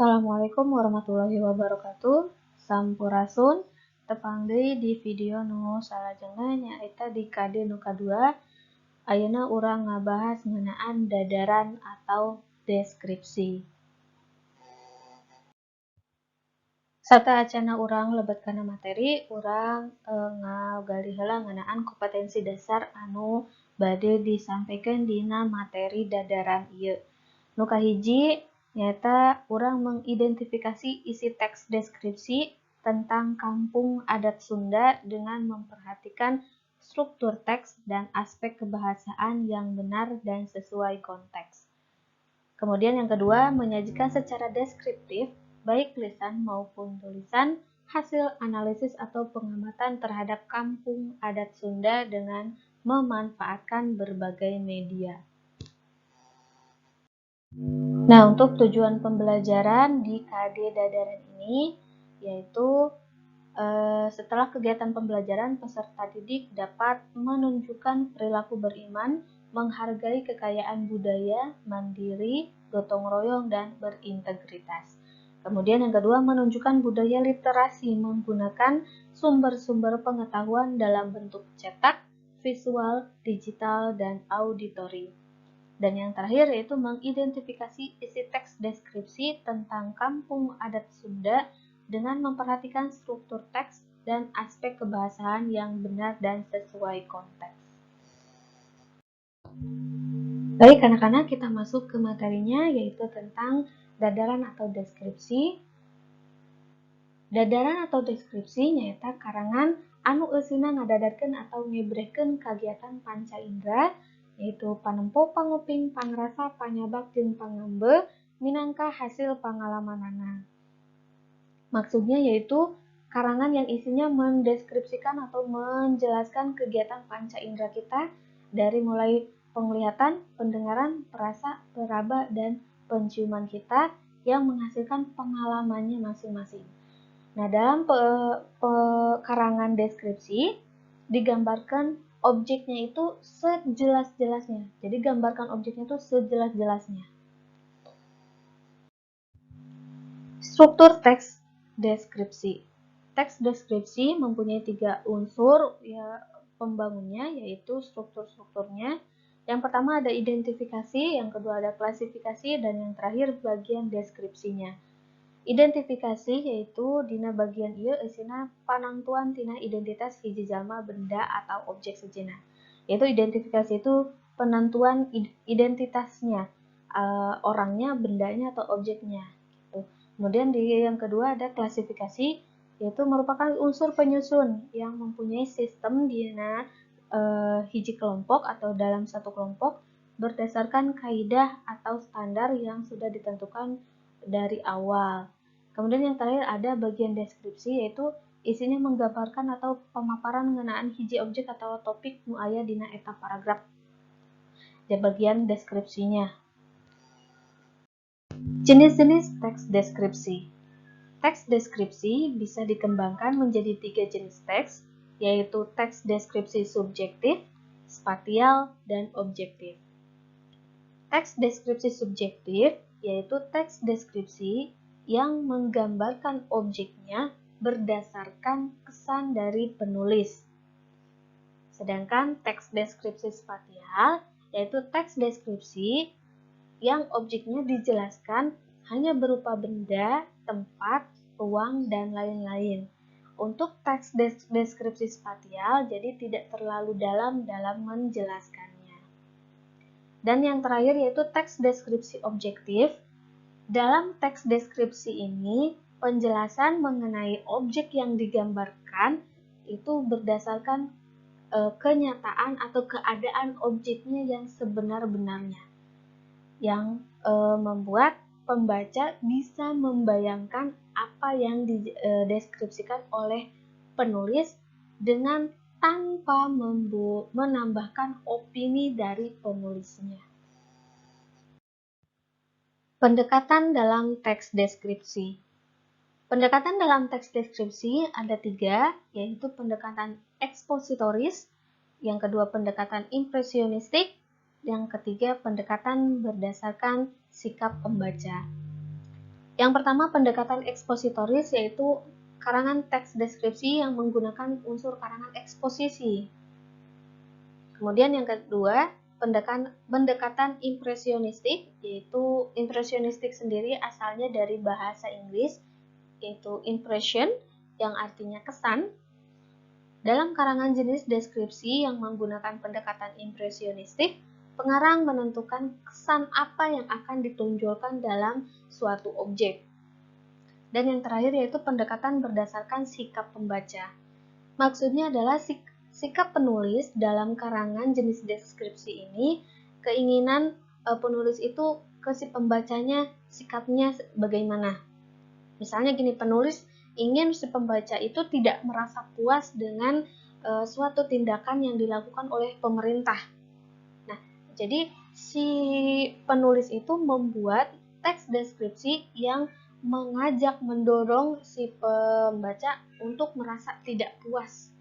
Assalamualaikum warahmatullahi wabarakatuh. Sampurasun. Tepang deui di video nu salajengna nyaeta di KD nu kadua. Ayeuna urang ngabahas ngeunaan dadaran atau deskripsi. Sarta acana urang lebet kana materi, urang ngagali heula ngeunaan kompetensi dasar anu bade disampaikan dina materi dadaran ieu. Nu kahiji nyata urang mengidentifikasi isi teks deskripsi tentang kampung adat Sunda dengan memperhatikan struktur teks dan aspek kebahasaan yang benar dan sesuai konteks. Kemudian yang kedua, menyajikan secara deskriptif, baik lisan maupun tulisan, hasil analisis atau pengamatan terhadap kampung adat Sunda dengan memanfaatkan berbagai media. Nah, untuk tujuan pembelajaran di KD Dadaran ini, yaitu setelah kegiatan pembelajaran, peserta didik dapat menunjukkan perilaku beriman, menghargai kekayaan budaya, mandiri, gotong royong, dan berintegritas. Kemudian yang kedua, menunjukkan budaya literasi menggunakan sumber-sumber pengetahuan dalam bentuk cetak, visual, digital, dan auditori. Dan yang terakhir yaitu mengidentifikasi isi teks deskripsi tentang kampung adat Sunda dengan memperhatikan struktur teks dan aspek kebahasaan yang benar dan sesuai konteks. Baik anak-anak, kita masuk ke materinya yaitu tentang dadaran atau deskripsi. Dadaran atau deskripsi nyaeta karangan anu eusina ngadadarkeun atau ngebrehkeun kagiatan panca indera yaitu panempo, panguping, pangrasa, panyabak, jeung pangambe minangka hasil pengalamanana. Maksudnya yaitu karangan yang isinya mendeskripsikan atau menjelaskan kegiatan panca indera kita dari mulai penglihatan, pendengaran, perasa, peraba, dan penciuman kita yang menghasilkan pengalamannya masing-masing. Nah, dalam karangan deskripsi digambarkan objeknya itu sejelas-jelasnya. Jadi gambarkan objeknya itu sejelas-jelasnya. Struktur teks deskripsi. Teks deskripsi mempunyai 3 unsur ya pembangunnya, yaitu struktur-strukturnya. Yang pertama ada identifikasi, yang kedua ada klasifikasi, dan yang terakhir bagian deskripsinya. Identifikasi yaitu dina bagian ieu eusina panangtuan tina identitas hiji jalma, benda, atau objek sejenna. Yaitu identifikasi itu penentuan identitasnya, orangnya, bendanya, atau objeknya. Gitu. Kemudian di yang kedua ada klasifikasi, yaitu merupakan unsur penyusun yang mempunyai sistem dina hiji kelompok atau dalam satu kelompok berdasarkan kaidah atau standar yang sudah ditentukan dari awal. Kemudian yang terakhir ada bagian deskripsi, yaitu isinya menggambarkan atau pemaparan ngeunaan hiji objek atau topik nu aya dina eta paragraf. Di bagian deskripsinya. Jenis-jenis teks deskripsi. Teks deskripsi bisa dikembangkan menjadi 3 jenis teks, yaitu teks deskripsi subjektif, spatial, dan objektif. Teks deskripsi subjektif yaitu teks deskripsi yang menggambarkan objeknya berdasarkan kesan dari penulis. Sedangkan teks deskripsi spatial yaitu teks deskripsi yang objeknya dijelaskan hanya berupa benda, tempat, ruang, dan lain-lain. Untuk teks deskripsi spatial jadi tidak terlalu dalam menjelaskannya. Dan yang terakhir yaitu teks deskripsi objektif. Dalam teks deskripsi ini, penjelasan mengenai objek yang digambarkan itu berdasarkan kenyataan atau keadaan objeknya yang sebenar-benarnya. Yang membuat pembaca bisa membayangkan apa yang dideskripsikan oleh penulis dengan tanpa menambahkan opini dari penulisnya. Pendekatan dalam teks deskripsi. Pendekatan dalam teks deskripsi ada 3, yaitu pendekatan ekspositoris, yang kedua pendekatan impresionistik, yang ketiga pendekatan berdasarkan sikap pembaca. Yang pertama, pendekatan ekspositoris, yaitu karangan teks deskripsi yang menggunakan unsur karangan eksposisi. Kemudian yang kedua, pendekatan impresionistik, yaitu impresionistik sendiri asalnya dari bahasa Inggris, yaitu impression, yang artinya kesan. Dalam karangan jenis deskripsi yang menggunakan pendekatan impresionistik, pengarang menentukan kesan apa yang akan ditonjolkan dalam suatu objek. Dan yang terakhir yaitu pendekatan berdasarkan sikap pembaca. Maksudnya adalah sikap penulis dalam karangan jenis deskripsi ini, keinginan penulis itu ke si pembacanya sikapnya bagaimana. Misalnya gini, penulis ingin si pembaca itu tidak merasa puas dengan suatu tindakan yang dilakukan oleh pemerintah. Nah, jadi si penulis itu membuat teks deskripsi yang mengajak, mendorong si pembaca untuk merasa tidak puas